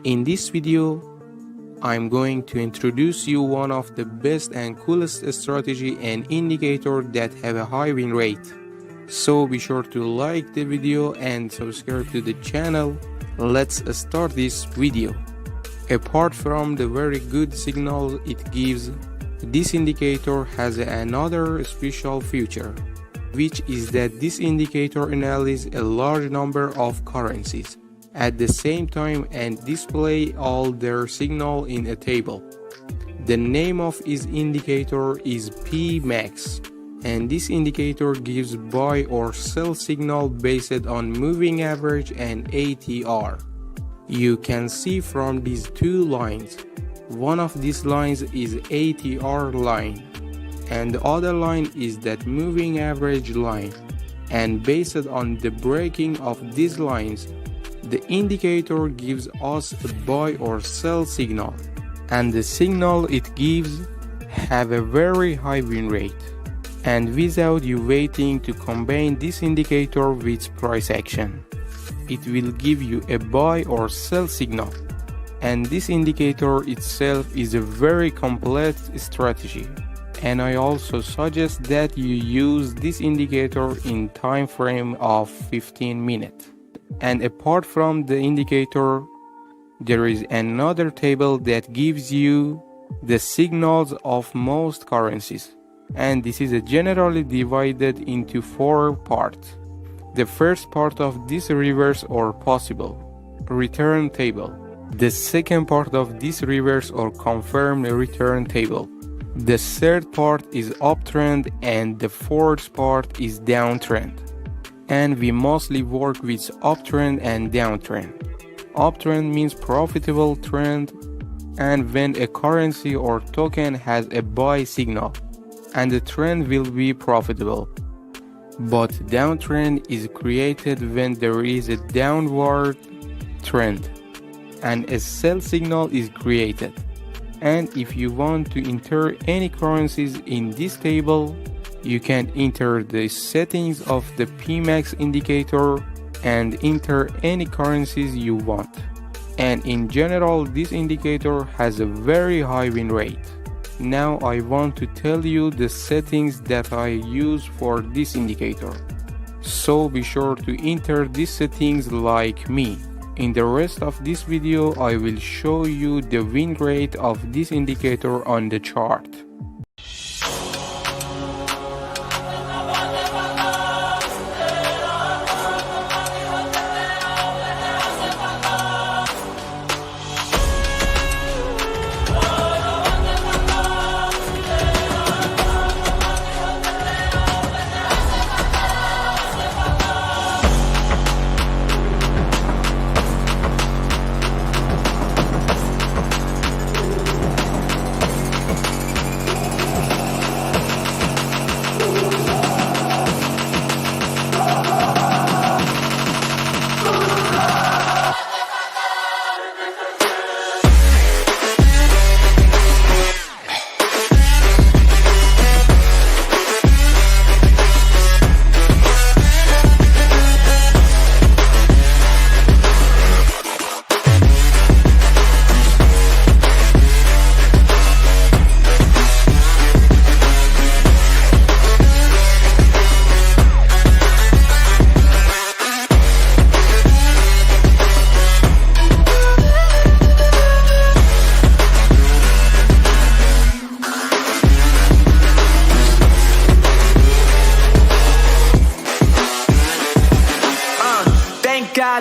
In this video, I'm going to introduce you one of the best and coolest strategy and indicator that have a high win rate. So be sure to like the video and subscribe to the channel. Let's start this video. Apart from the very good signal it gives, this indicator has another special feature, which is that this indicator analyzes a large number of currencies at the same time and display all their signal in a table. The name of this indicator is P-Max, and this indicator gives buy or sell signal based on moving average and ATR. You can see from these two lines, one of these lines is ATR line and the other line is that moving average line, and based on the breaking of these lines, the indicator gives us a buy or sell signal, and the signal it gives have a very high win rate. And without you waiting to combine this indicator with price action, it will give you a buy or sell signal. And this indicator itself is a very complete strategy, and I also suggest that you use this indicator in time frame of 15 minutes. And apart from the indicator, there is another table that gives you the signals of most currencies, and this is generally divided into 4 parts. The first part of this reverse or possible return table. The second part of this reverse or confirmed return table. The third part is uptrend, and the fourth part is downtrend. And we mostly work with uptrend and downtrend. Uptrend means profitable trend, and when a currency or token has a buy signal, and the trend will be profitable. But downtrend is created when there is a downward trend and a sell signal is created. And if you want to enter any currencies in this table, you can enter the settings of the P-Max indicator and enter any currencies you want. And in general, this indicator has a very high win rate. Now I want to tell you the settings that I use for this indicator. So be sure to enter these settings like me. In the rest of this video, I will show you the win rate of this indicator on the chart.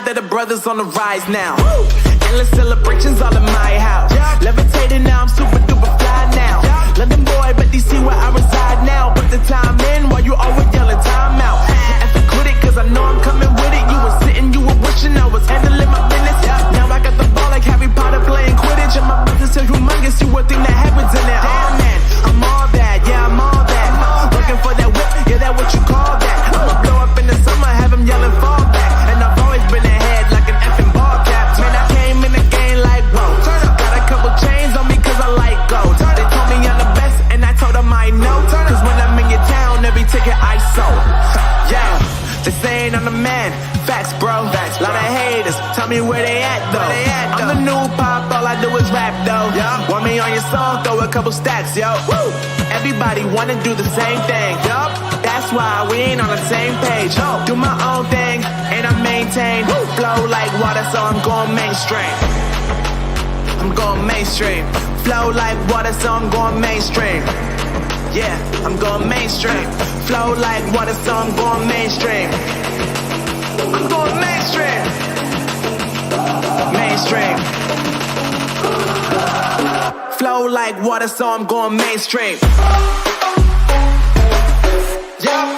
That the brothers on the rise now. Endless celebrations all in my house. Levitating now, I'm super duper fly now. London boy, but they see where I reside now. Put the time in while you always yelling time out. And to quit it, cause I know I'm coming with it. You were sitting, you were wishing I was handling my business. Now I got the ball like Harry Potter playing Quidditch. And my business is humongous, you would think that happens in it. Damn man, I'm all that, yeah I'm all that. Looking for that whip, yeah that what you call that. I'ma blow up in the summer, have him yelling fall back. And I've always been ahead like an effing ball cap. Man, I came in the game like whoa. Got a couple chains on me cause I like gold. They told me I'm the best and I told them I know. Cause when I'm in your town, every ticket I is rap though. Yeah. Want me on your song? Throw a couple stacks, yo. Woo. Everybody wanna do the same thing. Yup. That's why we ain't on the same page. Do my own thing and I maintain. Flow like water, so I'm going mainstream. I'm going mainstream. Flow like water, so I'm going mainstream. Yeah, I'm going mainstream. Flow like water, so I'm going mainstream. I'm going mainstream. Mainstream. Flow like water, so I'm going mainstream. Yeah.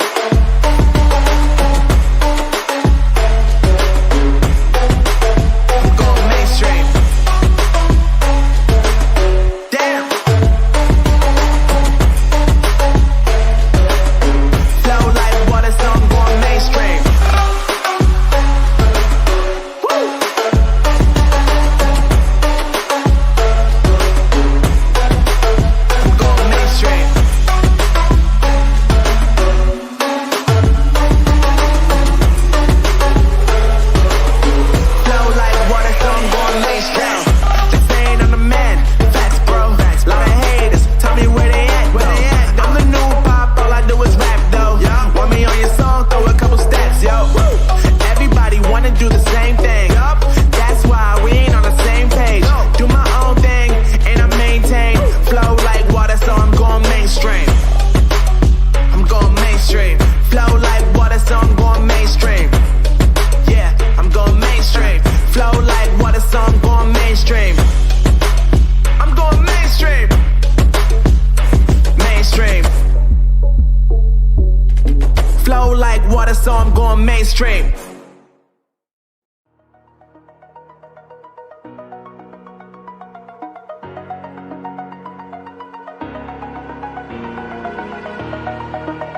So I'm going mainstream.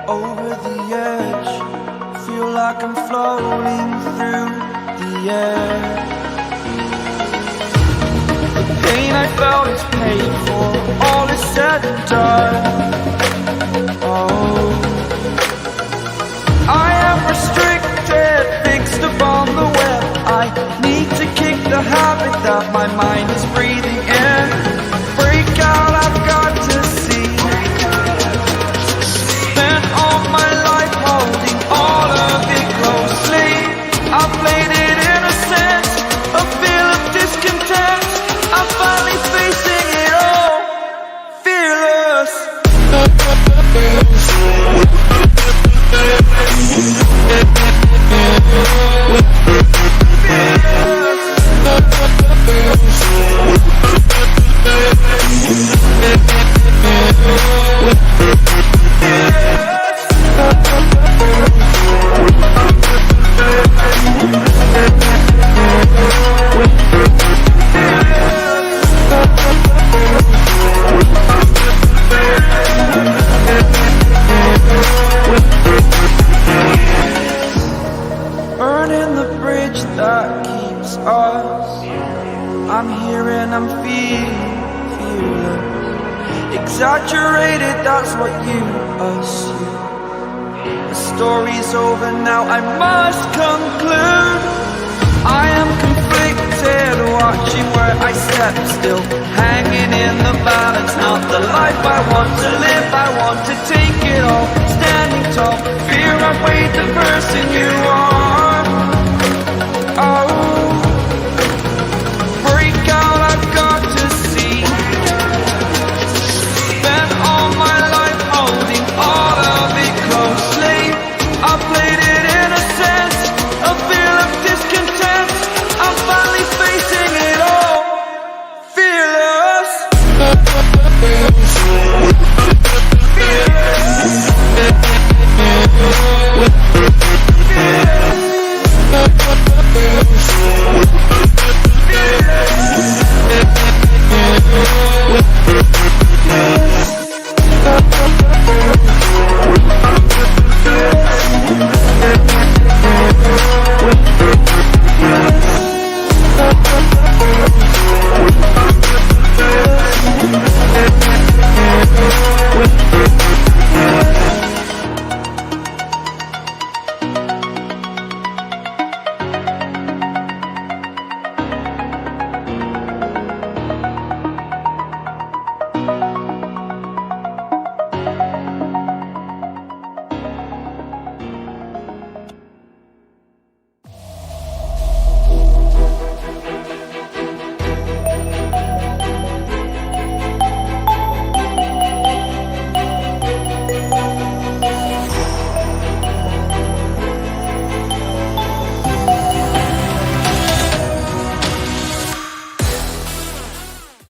Over the edge, feel like I'm floating through the air. The pain I felt is paid for, all is said and done. Oh, I am restricted, fixed upon the web. I need to kick the habit that my mind is breathing in. Break out, I've got to see. Spent all my life holding all of it closely. I played it innocent, a feel of discontent. I'm finally facing it all, fearless. Burning the bridge that keeps us. I'm here and I'm feeling exaggerated, that's what you assume. The story's over now, I must conclude. I am conflicted, watching where I step still, hanging in the balance, not the life I want to live.